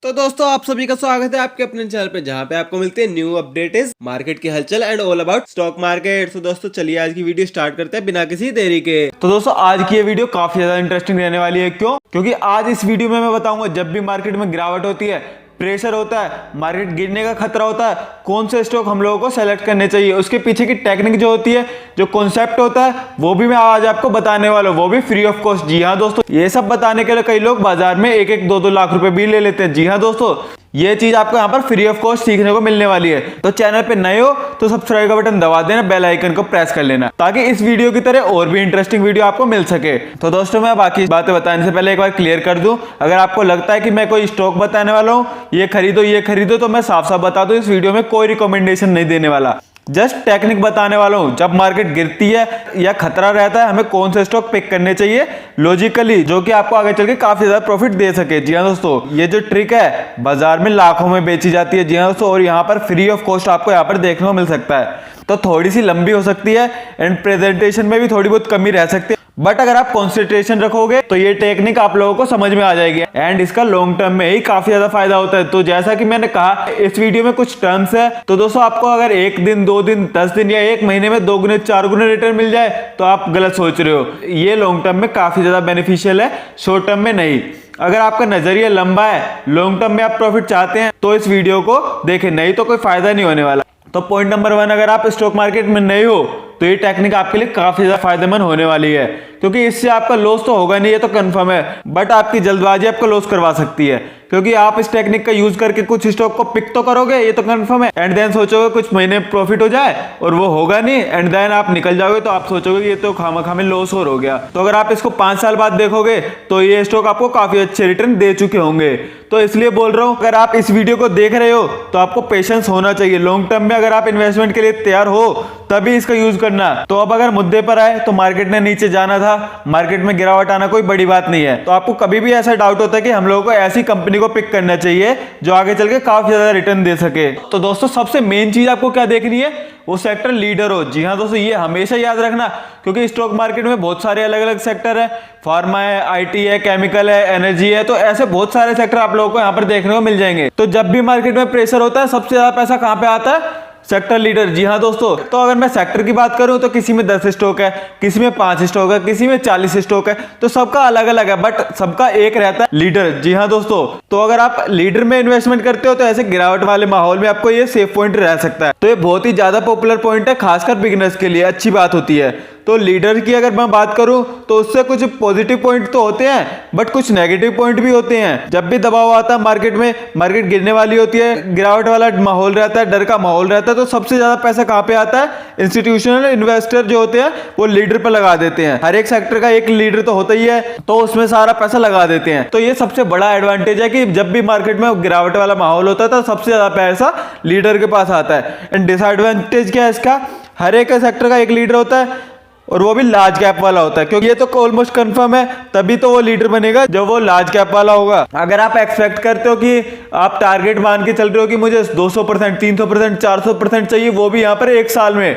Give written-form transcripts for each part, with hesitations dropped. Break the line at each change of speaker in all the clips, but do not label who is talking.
तो दोस्तों आप सभी का स्वागत है आपके अपने चैनल पे, जहाँ पे आपको मिलते हैं न्यू अपडेट्स, मार्केट की हलचल and all about stock market. तो दोस्तों चलिए आज की वीडियो स्टार्ट करते हैं बिना किसी देरी के।
तो दोस्तों आज की ये वीडियो काफी ज्यादा इंटरेस्टिंग रहने वाली है। क्यों? क्योंकि आज इस वीडियो में मैं बताऊंगा जब भी मार्केट में गिरावट होती है, प्रेशर होता है, मार्केट गिरने का खतरा होता है, कौन से स्टॉक हम लोगों को सेलेक्ट करने चाहिए, उसके पीछे की टेक्निक जो होती है, जो कॉन्सेप्ट होता है, वो भी मैं आज आपको बताने वाला हूँ, वो भी फ्री ऑफ कॉस्ट। जी हाँ दोस्तों, ये सब बताने के लिए कई लोग बाजार में 1-2 लाख रुपए भी ले लेते हैं। जी हाँ दोस्तों, ये चीज आपको यहाँ पर फ्री ऑफ कॉस्ट सीखने को मिलने वाली है। तो चैनल पे नए हो तो सब्सक्राइब का बटन दबा देना, बेल आइकन को प्रेस कर लेना, ताकि इस वीडियो की तरह और भी इंटरेस्टिंग वीडियो आपको मिल सके। तो दोस्तों मैं बाकी बातें बताने से पहले एक बार क्लियर कर दूं, अगर आपको लगता है कि मैं कोई स्टॉक बताने वाला हूं, ये खरीदो, तो मैं साफ साफ बता दूं, इस वीडियो में कोई रिकमेंडेशन नहीं देने वाला, जस्ट टेक्निक बताने वाला हूं। जब मार्केट गिरती है या खतरा रहता है, हमें कौन से स्टॉक पिक करने चाहिए लॉजिकली, जो कि आपको आगे चल के काफी ज्यादा प्रॉफिट दे सके। जी हाँ दोस्तों, ये जो ट्रिक है बाजार में लाखों में बेची जाती है। जी हाँ दोस्तों, और यहाँ पर फ्री ऑफ कॉस्ट आपको यहाँ पर देखने को मिल सकता है। तो थोड़ी सी लंबी हो सकती है एंड प्रेजेंटेशन में भी थोड़ी बहुत कमी रह सकती है, बट अगर आप कॉन्सेंट्रेशन रखोगे तो ये टेक्निक आप लोगों को समझ में आ जाएगी एंड इसका लॉन्ग टर्म में ही काफी ज्यादा फायदा होता है। तो जैसा कि मैंने कहा, इस वीडियो में कुछ टर्म्स है, तो दोस्तों आपको अगर 1 दिन 2 दिन 10 दिन या 1 महीने में 2 गुने 4 गुने रिटर्न मिल जाए तो आप गलत सोच रहे हो। ये लॉन्ग टर्म में काफी ज्यादा बेनिफिशियल है, शॉर्ट टर्म में नहीं। अगर आपका नजरिया लंबा है, लॉन्ग टर्म में आप प्रॉफिट चाहते हैं, तो इस वीडियो को देखें, नहीं तो कोई फायदा नहीं होने वाला। तो पॉइंट नंबर 1, अगर आप स्टॉक मार्केट में नहीं हो तो ये टेक्निक आपके लिए काफी ज्यादा फायदेमंद होने वाली है, क्योंकि इससे आपका लॉस तो होगा नहीं, ये तो कंफर्म है, बट आपकी जल्दबाजी आपको लॉस करवा सकती है, क्योंकि आप इस टेक्निक का यूज करके कुछ स्टॉक को पिक तो करोगे, ये तो कंफर्म है, एंड देन सोचोगे कुछ महीने प्रॉफिट हो जाए और वो होगा नहीं, एंड देन आप निकल जाओगे तो आप सोचोगे कि ये तो खामा में लॉस हो गया। तो अगर आप इसको 5 साल बाद देखोगे तो ये स्टॉक आपको काफी अच्छे रिटर्न दे चुके होंगे। तो इसलिए बोल रहा हूं, अगर आप इस वीडियो को देख रहे हो तो आपको पेशेंस होना चाहिए। लॉन्ग टर्म में अगर आप इन्वेस्टमेंट के लिए तैयार हो तभी इसका यूज करना। तो अब अगर मुद्दे पर आए तो मार्केट ने नीचे जाना था, मार्केट में गिरावट आना कोई बड़ी बात नहीं है। तो आपको कभी भी ऐसा डाउट होता है कि हम लोगों को ऐसी कंपनी को पिक करना चाहिए जो आगे चल के काफी ज्यादा रिटर्न दे सके। तो दोस्तों सबसे मेन चीज आपको क्या देखनी है, वो सेक्टर लीडर हो। जी हाँ दोस्तों, ये हमेशा याद रखना, क्योंकि स्टॉक मार्केट में बहुत सारे अलग अलग सेक्टर है, फार्मा है, आईटी है, केमिकल है, एनर्जी है, तो ऐसे बहुत सारे सेक्टर आप लोगों को यहाँ पर देखने को मिल जाएंगे। तो जब भी मार्केट में प्रेशर होता है, सबसे ज्यादा पैसा कहाँ पे आता है? Sector leader. जी हाँ दोस्तों, तो अगर मैं सेक्टर की बात करूं तो किसी में 10 स्टॉक है, किसी में 5 स्टॉक है, किसी में 40 स्टॉक है, तो सबका अलग अलग है, बट सबका एक रहता है लीडर। जी हाँ दोस्तों, तो अगर आप लीडर में इन्वेस्टमेंट करते हो तो ऐसे गिरावट वाले माहौल में आपको ये सेफ पॉइंट रह सकता है। तो ये बहुत ही ज्यादा पॉपुलर पॉइंट है, खासकर बिगिनर्स के लिए अच्छी बात होती है। तो लीडर की अगर मैं बात करूं तो उससे कुछ पॉजिटिव पॉइंट तो होते हैं, बट कुछ नेगेटिव पॉइंट भी होते हैं। जब भी दबाव आता है मार्केट में, मार्केट गिरने वाली होती है, गिरावट वाला माहौल रहता है, डर का माहौल रहता है, तो सबसे ज्यादा पैसा कहाँ पे आता है? इंस्टीट्यूशनल इन्वेस्टर जो होते हैं वो लीडर पर लगा देते हैं। हर एक सेक्टर का एक लीडर तो होता ही है, तो उसमें सारा पैसा लगा देते हैं। तो ये सबसे बड़ा एडवांटेज है कि जब भी मार्केट में गिरावट वाला माहौल होता है तो सबसे ज्यादा पैसा लीडर के पास आता है। एंड डिसएडवांटेज क्या है इसका? हर एक सेक्टर का एक लीडर होता है और वो भी लार्ज कैप वाला होता है, क्योंकि ये तो ऑलमोस्ट कंफर्म है, तभी तो वो लीडर बनेगा जब वो लार्ज कैप वाला होगा। अगर आप एक्सपेक्ट करते हो कि आप टारगेट मान के चल रहे हो कि मुझे 200%, 300%, 400% चाहिए, वो भी यहाँ पर 1 साल में,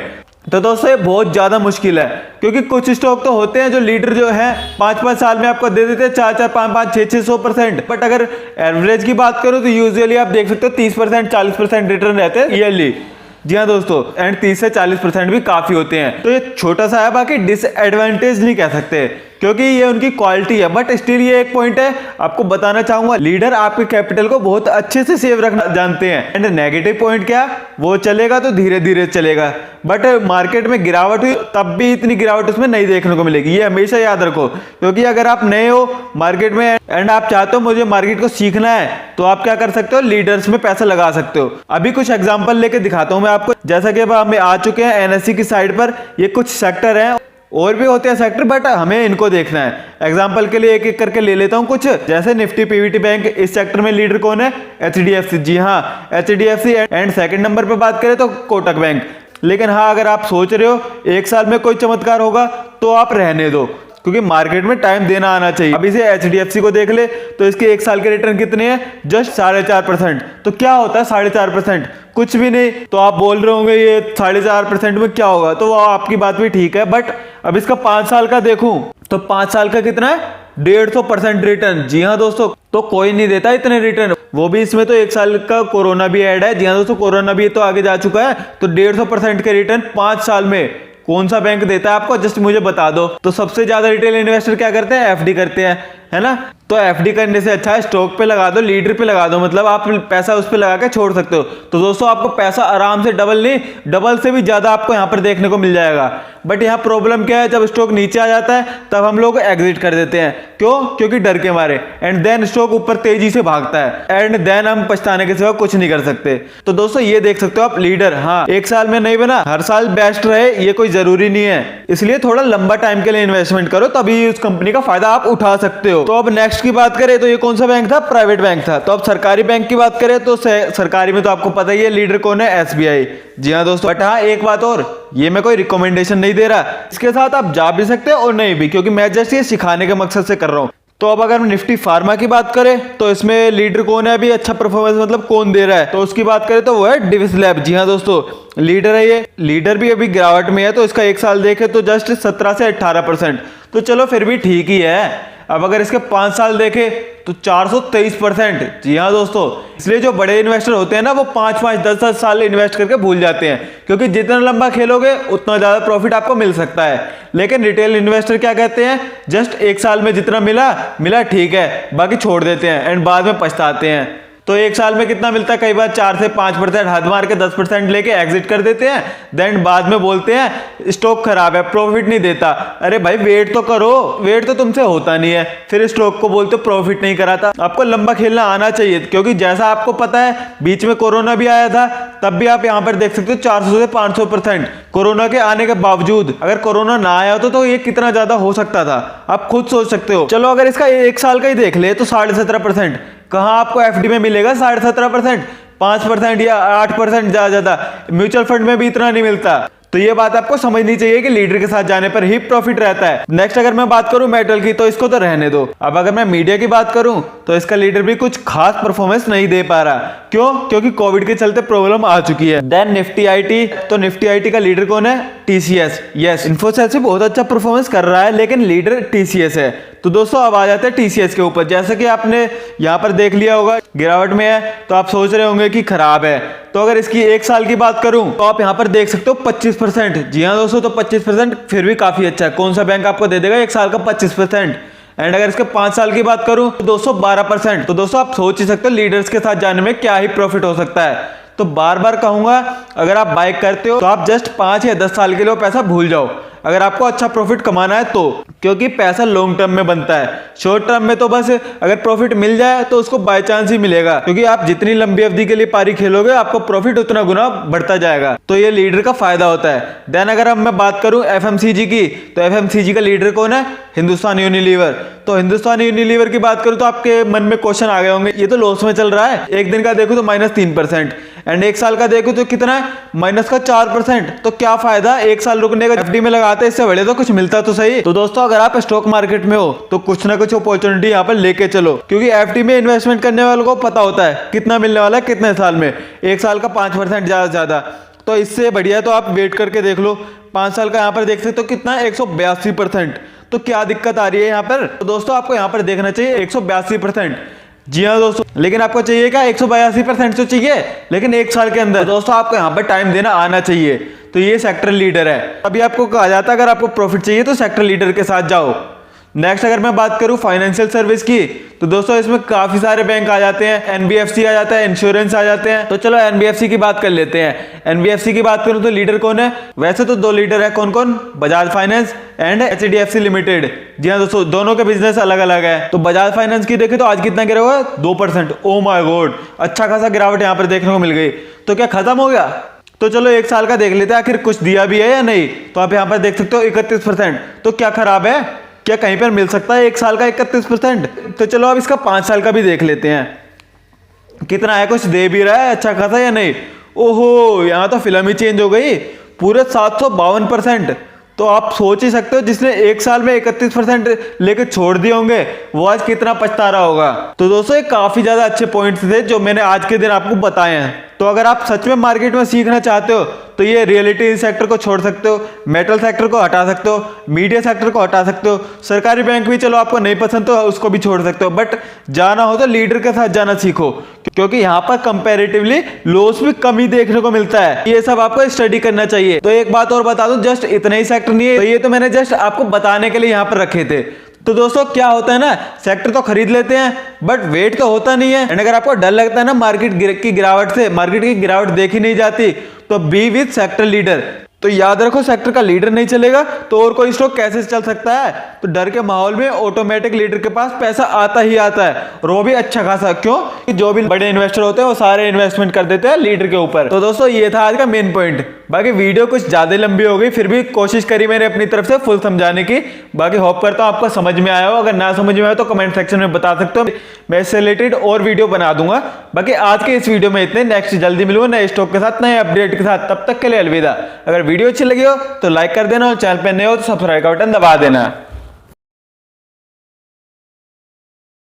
तो दोस्तों ये बहुत ज्यादा मुश्किल है, क्योंकि कुछ स्टॉक तो होते हैं जो लीडर जो है 5-5 साल में आपको दे देते हैं 4-4, 5-5, 600%। बट अगर एवरेज की बात करो तो यूजुअली आप देख सकते हो 30%, 40% रिटर्न रहते हैं ईयरली। जी हाँ दोस्तों, एंड 30 से 40% भी काफी होते हैं। तो ये छोटा सा है, बाकी डिसएडवांटेज नहीं कह सकते, क्योंकि ये उनकी क्वालिटी है। बट स्टिल ये एक पॉइंट है आपको बताना चाहूंगा, लीडर आपके कैपिटल को बहुत अच्छे से सेव रखना जानते हैं। एंड नेगेटिव पॉइंट क्या? वो चलेगा तो धीरे धीरे चलेगा, बट मार्केट में गिरावट हुई तब भी इतनी गिरावट उसमें नहीं देखने को मिलेगी, ये हमेशा याद रखो। क्योंकि अगर आप नए हो मार्केट में एंड आप चाहते हो मुझे मार्केट को सीखना है, तो आप क्या कर सकते हो? लीडर्स में पैसा लगा सकते हो। अभी कुछ एग्जांपल लेके दिखाता हूं मैं आपको। जैसा कि अब हम आ चुके हैं एनएससी की साइड पर, ये कुछ सेक्टर हैं, और भी होते हैं सेक्टर, बट हमें इनको देखना है। एग्जांपल के लिए एक एक करके ले लेता हूं कुछ, जैसे निफ्टी पीवीटी बैंक, इस सेक्टर में लीडर कौन है? एचडीएफसी। जी हाँ, एचडीएफसी। एंड सेकंड नंबर पे बात करें तो कोटक बैंक। लेकिन हाँ, अगर आप सोच रहे हो 1 साल में कोई चमत्कार होगा तो आप रहने दो, क्योंकि मार्केट में टाइम देना आना चाहिए। अभी से एचडीएफसी को देख ले तो इसके 1 साल के रिटर्न कितने हैं? जस्ट 4.5%। तो क्या होता है 4.5%? कुछ भी नहीं। तो आप बोल रहे होंगे ये 4.5% में क्या होगा, तो वो आपकी बात भी ठीक है, बट अब इसका 5 साल का देखूं तो 5 साल का कितना है? 150% रिटर्न। जी हाँ दोस्तों, तो कोई नहीं देता इतने रिटर्न, वो भी इसमें तो 1 साल का कोरोना भी ऐड है। जी हाँ दोस्तों, कोरोना भी तो आगे जा चुका है, तो 150% के रिटर्न 5 साल में कौन सा बैंक देता है आपको, जस्ट मुझे बता दो। तो सबसे ज्यादा रिटेल इन्वेस्टर क्या करते हैं, एफडी करते हैं, है ना। तो एफडी करने से अच्छा है स्टॉक पे लगा दो, लीडर पे लगा दो, मतलब आप पैसा उस पे लगा के छोड़ सकते हो। तो दोस्तों आपको पैसा आराम से डबल नहीं, डबल से भी ज्यादा आपको यहाँ पर देखने को मिल जाएगा। बट यहाँ प्रॉब्लम क्या है, जब स्टॉक नीचे आ जाता है तब हम लोग एग्जिट कर देते हैं। क्यों? क्योंकि डर के मारे। एंड देन स्टॉक ऊपर तेजी से भागता है, एंड देन हम पछताने के सिवा कुछ नहीं कर सकते। तो दोस्तों ये देख सकते हो आप, लीडर हाँ 1 साल में नहीं बना, हर साल बेस्ट रहे ये कोई जरूरी नहीं है, इसलिए थोड़ा लंबा टाइम के लिए इन्वेस्टमेंट करो, तभी उस कंपनी का फायदा आप उठा सकते हो। तो अब नेक्स्ट की बात करें तो ये कौन सा बैंक था, प्राइवेट बैंक था। तो अब सरकारी बैंक की बात करें तो सरकारी में तो आपको पता ही है लीडर कौन है, एसबीआई। जी हाँ दोस्तों, बट हाँ एक बात और, ये मैं कोई रिकमेंडेशन नहीं दे रहा, इसके साथ आप जा भी सकते हैं और नहीं भी, क्योंकि मैं जस्ट ये सिखाने के मकसद से कर रहा हूँ। तो अब अगर निफ्टी फार्मा की बात करें तो इसमें लीडर कौन है अभी, अच्छा परफॉर्मेंस मतलब कौन दे रहा है, तो उसकी बात करें तो वो है डिविस लैब। जी हाँ दोस्तों, लीडर है ये, लीडर भी अभी गिरावट में है, तो इसका 1 साल देखे तो जस्ट 17 से 18%, तो चलो फिर भी ठीक ही है। अब अगर इसके 5 साल देखे तो 423%। जी हाँ दोस्तों, इसलिए जो बड़े इन्वेस्टर होते हैं ना, वो 5-5, 10-10 साल इन्वेस्ट करके भूल जाते हैं, क्योंकि जितना लंबा खेलोगे उतना ज्यादा प्रॉफिट आपको मिल सकता है। लेकिन रिटेल इन्वेस्टर क्या कहते हैं, जस्ट 1 साल में जितना मिला ठीक है, बाकी छोड़ देते हैं एंड बाद में पछताते हैं। तो 1 साल में कितना मिलता है, कई बार 4 से 5%, हद मार के 10% लेके एग्जिट कर देते हैं, देन बाद में बोलते हैं स्टॉक खराब है, प्रॉफिट नहीं देता। अरे भाई वेट तो करो, वेट तो तुमसे होता नहीं है, फिर स्टॉक को बोलते हो प्रॉफिट नहीं कराता। आपको लंबा खेलना आना चाहिए, क्योंकि जैसा आपको पता है बीच में कोरोना भी आया था, तब भी आप यहाँ पर देख सकते हो 400 से 500%। कोरोना के आने के बावजूद अगर कोरोना ना आया होता तो ये कितना ज्यादा हो सकता था, आप खुद सोच सकते हो। चलो अगर इसका 1 साल का ही देख ले तो 17.5%। कहां आपको एफडी में मिलेगा 17.5%, 5% या 8% ज्यादा, म्यूचुअल फंड में भी इतना नहीं मिलता। तो ये बात आपको समझनी चाहिए कि लीडर के साथ जाने पर ही प्रॉफिट रहता है। नेक्स्ट अगर मैं बात करूं मेटल की, तो इसको तो रहने दो। अब अगर मैं मीडिया की बात करूं तो इसका लीडर भी कुछ खास परफॉर्मेंस नहीं दे पा रहा। क्यों? क्योंकि कोविड के चलते प्रॉब्लम आ चुकी है। देन निफ्टी आईटी, तो निफ्टी आईटी का लीडर कौन है, टीसीएस। यस, इन्फोसिस भी बहुत अच्छा परफॉर्मेंस कर रहा है, लेकिन लीडर टीसीएस है। तो दोस्तों अब आ जाते हैं टीसीएस के ऊपर। जैसे कि आपने यहाँ पर देख लिया होगा गिरावट में है, तो आप सोच रहे होंगे कि खराब है। तो अगर इसकी 1 साल की बात करूं तो आप यहाँ पर देख सकते हो 25%। जी हाँ दोस्तों, तो 25% फिर भी काफी अच्छा है। कौन सा बैंक आपको दे देगा 1 साल का 25%? एंड अगर इसके 5 साल की बात करूं तो 212%। तो दोस्तों आप सोच ही सकते हो लीडर्स के साथ जाने में क्या ही प्रॉफिट हो सकता है। तो बार बार कहूंगा, अगर आप बाय करते हो तो आप जस्ट 5 या 10 साल के लिए पैसा भूल जाओ, अगर आपको अच्छा प्रॉफिट कमाना है तो, क्योंकि पैसा लॉन्ग टर्म में बनता है। शॉर्ट टर्म में तो बस अगर प्रॉफिट मिल जाए तो उसको बाय चांस ही मिलेगा, क्योंकि आप जितनी लंबी अवधि के लिए पारी खेलोगे आपको प्रॉफिट उतना गुना बढ़ता जाएगा। तो ये लीडर का फायदा होता है। देन अगर अब मैं बात करूं एफएमसीजी की, तो एफएमसीजी का लीडर कौन है, हिंदुस्तान यूनिलीवर। तो हिंदुस्तान यूनिलीवर की बात करूं तो आपके मन में क्वेश्चन आ गए होंगे, ये तो लॉस में चल रहा है। एक दिन का देखो तो -3%, एंड 1 साल का देखो तो कितना है, -4%। तो क्या फायदा 1 साल रुकने का, एफडी में लगाते इससे बड़े तो कुछ मिलता तो सही। तो दोस्तों अगर आप स्टॉक मार्केट में हो तो कुछ ना कुछ अपॉर्चुनिटी यहाँ पर लेके चलो, क्योंकि एफडी में इन्वेस्टमेंट करने वालों को पता होता है कितना मिलने वाला है कितने साल में। 1 साल का 5% ज्यादा से ज्यादा, तो इससे बढ़िया तो आप वेट करके देख लो। 5 साल का यहाँ पर देख सकते हो कितना है, 182%। तो क्या दिक्कत आ रही है यहाँ पर? तो दोस्तों आपको यहाँ पर देखना चाहिए 182%। जी हाँ दोस्तों, लेकिन आपको चाहिए क्या, 182% तो चाहिए, लेकिन 1 साल के अंदर। दोस्तों आपको यहाँ पर टाइम देना आना चाहिए। तो ये सेक्टर लीडर है। अभी आपको कहा जाता है अगर आपको प्रॉफिट चाहिए तो सेक्टर लीडर के साथ जाओ। नेक्स्ट अगर मैं बात करूं फाइनेंशियल सर्विस की, तो दोस्तों इसमें काफी सारे बैंक आ जाते हैं, एनबीएफसी आ जाता है, इंश्योरेंस आ जाते हैं। तो चलो एनबीएफसी की बात कर लेते हैं। एनबीएफसी की बात करूं तो लीडर कौन है, वैसे तो 2 लीडर है, कौन कौन, Bajaj finance and HDFC limited. जी हाँ दोस्तों, दोनों के बिजनेस अलग अलग है। तो बजाज फाइनेंस की देखे तो आज कितना गिरा हुआ है, 2%। ओ माय गॉड, अच्छा खासा गिरावट यहाँ पर देखने को मिल गई। तो क्या खत्म हो गया? तो चलो 1 साल का देख लेते हैं, आखिर कुछ दिया भी है या नहीं। तो आप यहाँ पर देख सकते हो 31%। तो क्या खराब है, क्या कहीं पर मिल सकता है 1 साल का 31%? तो चलो अब इसका 5 साल का भी देख लेते हैं, कितना है, कुछ दे भी रहा है अच्छा खासा या नहीं। ओहो, यहाँ तो फिल्म ही चेंज हो गई, पूरे 752%। तो आप सोच ही सकते हो जिसने 1 साल में 31% लेके छोड़ दिए होंगे वो आज कितना पछता रहा होगा। तो दोस्तों ये काफी ज्यादा अच्छे पॉइंट्स थे जो मैंने आज के दिन आपको बताए हैं। तो अगर आप सच में मार्केट में सीखना चाहते हो तो ये रियलिटी सेक्टर को छोड़ सकते हो, मेटल सेक्टर को हटा सकते हो, मीडिया सेक्टर को हटा सकते हो, सरकारी बैंक भी चलो आपको नहीं पसंद तो उसको भी छोड़ सकते हो, बट जाना हो तो लीडर के साथ जाना सीखो, क्योंकि यहाँ पर कंपैरेटिवली लॉस भी कम ही देखने को मिलता है। ये सब आपको स्टडी करना चाहिए। तो एक बात और बता दूं, जस्ट इतना ही सेक्टर नहीं है, तो ये तो मैंने जस्ट आपको बताने के लिए यहाँ पर रखे थे। तो दोस्तों क्या होता है ना, सेक्टर तो खरीद लेते हैं बट वेट तो होता नहीं है। एंड अगर आपको डर लगता है ना मार्केट की गिरावट से, मार्केट की गिरावट देखी नहीं जाती, तो बी विद सेक्टर लीडर। तो याद रखो, सेक्टर का लीडर नहीं चलेगा तो और कोई स्टॉक कैसे चल सकता है। तो डर के माहौल में ऑटोमेटिक लीडर के पास पैसा आता ही आता है, और वो भी अच्छा खासा। क्यों? कि जो भी बड़े इन्वेस्टर होते हैं वो सारे इन्वेस्टमेंट कर देते हैं लीडर के ऊपर। तो दोस्तों ये था आज का मेन पॉइंट। बाकी वीडियो कुछ ज्यादा लंबी हो गई, फिर भी कोशिश करी मैंने अपनी तरफ से फुल समझाने की। बाकी होप करता हूं आपको समझ में आया हो। अगर ना समझ में आया तो कमेंट सेक्शन में बता सकते हो, मैं इससे रिलेटेड और वीडियो बना दूंगा। बाकी आज के इस वीडियो में इतने, नेक्स्ट जल्दी मिलूंगा नए स्टॉक के साथ, नए अपडेट के साथ। तब तक के लिए अलविदा। अगर वीडियो अच्छी लगी हो तो लाइक कर देना, और चैनल पे नए हो तो सब्सक्राइब का बटन दबा देना।